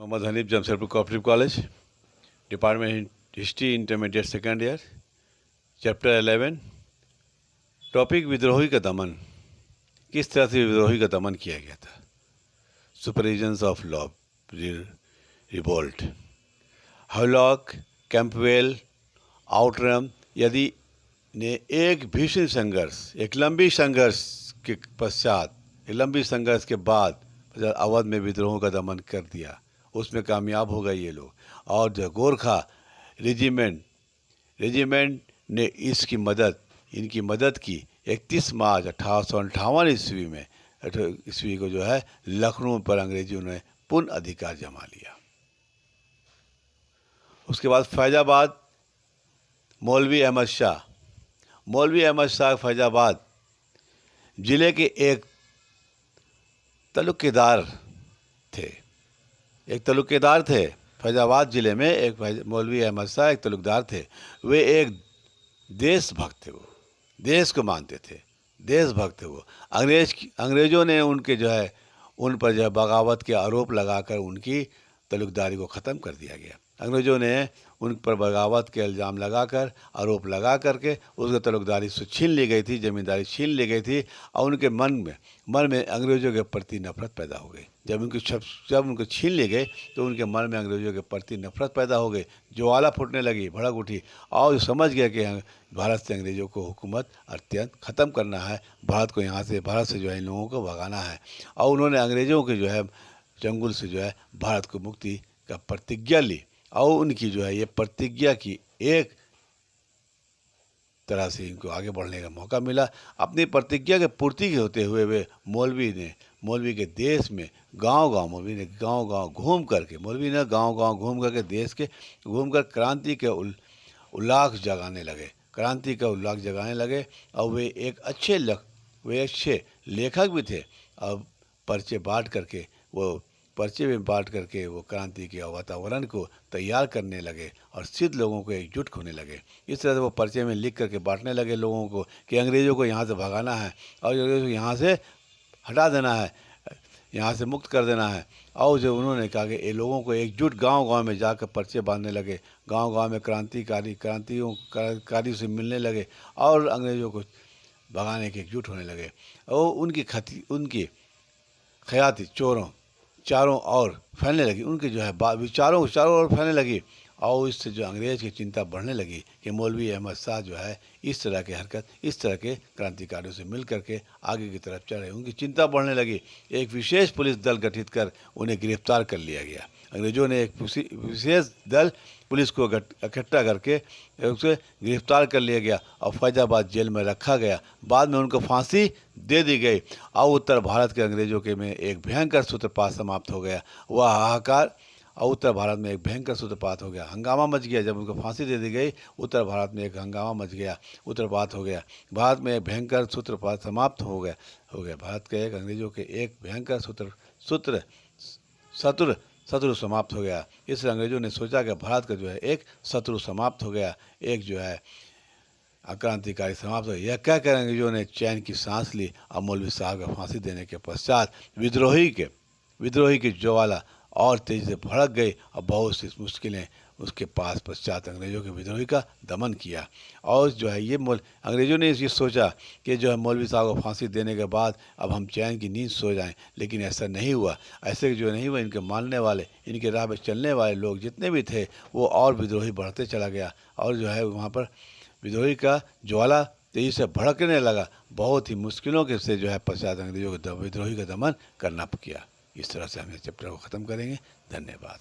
Mohammad Hanif, Jamshedpur cooperative college, department history, intermediate second year, chapter 11। Topic विद्रोही का दमन। किस तरह से विद्रोही का दमन किया गया था। Supervisions of law revolt. Havelock, Campbell, Outram यदि ने एक भीषण संघर्ष, एक लंबी संघर्ष के पश्चात, एक लंबी संघर्ष के बाद अवध में विद्रोहों का दमन कर दिया। उसमें कामयाब हो गए ये लोग। और जो गोरखा रेजिमेंट ने इनकी मदद की। 31 मार्च 1858 ईस्वी को जो है लखनऊ पर अंग्रेजियों ने पुनः अधिकार जमा लिया। उसके बाद फैजाबाद, मौलवी अहमद शाह फैजाबाद जिले के एक तलुकेदार थे। फैजाबाद जिले में एक मौलवी अहमद शाह एक तलुकदार थे। वे एक देशभक्त थे। वो देश को मानते थे, देशभक्त थे वो। अंग्रेजों ने उन पर जो है बगावत के आरोप लगाकर उनकी तलुकदारी को ख़त्म कर दिया गया। अंग्रेजों ने उन पर बगावत के इल्ज़ाम लगाकर, आरोप लगा करके उसकी तलुकदारी से छीन ली गई थी, ज़मींदारी छीन ली गई थी। और उनके मन में अंग्रेज़ों के प्रति नफरत पैदा हो गई। जब उनको छीन ली गई तो उनके मन में अंग्रेज़ों के प्रति नफरत पैदा हो गई, ज्वाला फूटने लगी, भड़क उठी। और समझ गया कि भारत से अंग्रेज़ों को हुकूमत अत्यंत ख़त्म करना है, भारत से जो है इन लोगों को भगाना है। और उन्होंने अंग्रेज़ों के जो है चंगुल से जो है भारत को मुक्ति का प्रतिज्ञा ली। और उनकी जो है ये प्रतिज्ञा की एक तरह से इनको आगे बढ़ने का मौका मिला। अपनी प्रतिज्ञा के पूर्ति के होते हुए वे मौलवी के देश में गांव-गांव घूम करके देश के घूम कर क्रांति का उल्लास जगाने लगे। और वे अच्छे लेखक भी थे। और पर्चे में बांट करके वो क्रांति के वातावरण को तैयार करने लगे और सिद्ध लोगों को एकजुट होने लगे। इस तरह से वो पर्चे में लिख करके बांटने लगे लोगों को कि अंग्रेज़ों को यहाँ से भगाना है और अंग्रेज़ों को यहाँ से हटा देना है, यहाँ से मुक्त कर देना है। और जो उन्होंने कहा कि ये लोगों को एकजुट गांव-गांव में जाकर पर्चे बांधने लगे, गांव-गांव में क्रांतिकारी से मिलने लगे और अंग्रेज़ों को भगाने के एकजुट होने लगे। और उनकी ख्याति चारों ओर फैलने लगी। उनके जो है चारों ओर फैलने लगी। और इससे जो अंग्रेज़ की चिंता बढ़ने लगी कि मौलवी अहमद शाह जो है इस तरह के क्रांतिकारियों से मिल करके आगे की तरफ चल रहे। उनकी चिंता बढ़ने लगी। एक विशेष पुलिस दल गठित कर उन्हें गिरफ्तार कर लिया गया। अंग्रेज़ों ने एक विशेष दल पुलिस को इकट्ठा करके उसे गिरफ्तार कर लिया गया और फैजाबाद जेल में रखा गया। बाद में उनको फांसी दे दी गई। और उत्तर भारत के अंग्रेज़ों के में एक भयंकर सूत्रपात समाप्त हो गया। वह हाहाकार और उत्तर भारत में एक भयंकर सूत्रपात हो गया, हंगामा मच गया। जब उनको फांसी दे दी गई उत्तर भारत में एक हंगामा मच गया, सूत्रपात हो गया। भारत में एक भयंकर सूत्रपात समाप्त हो गया। भारत के एक अंग्रेज़ों के एक भयंकर शत्रु समाप्त हो गया। इसलिए अंग्रेज़ों ने सोचा कि भारत का जो है एक शत्रु समाप्त हो गया, एक जो है क्रांतिकारी समाप्त हो गया। यह कहकर अंग्रेज़ों ने चैन की सांस ली। और मौलवी साहब को फांसी देने के पश्चात विद्रोही की ज्वाला और तेजी से भड़क गई और बहुत सी मुश्किलें उसके पश्चात अंग्रेज़ों के विद्रोही का दमन किया। और जो है अंग्रेज़ों ने ये सोचा कि जो है मौलवी साहब को फांसी देने के बाद अब हम चैन की नींद सो जाएं, लेकिन ऐसा नहीं हुआ। इनके मानने वाले, इनके राह पर चलने वाले लोग जितने भी थे वो और विद्रोही बढ़ते चला गया। और जो है वहाँ पर विद्रोही का ज्वाला तेजी से भड़कने लगा। बहुत ही मुश्किलों के से जो है पश्चात अंग्रेज़ों को विद्रोही का दमन करना किया। इस तरह से हम इस चैप्टर को ख़त्म करेंगे। धन्यवाद।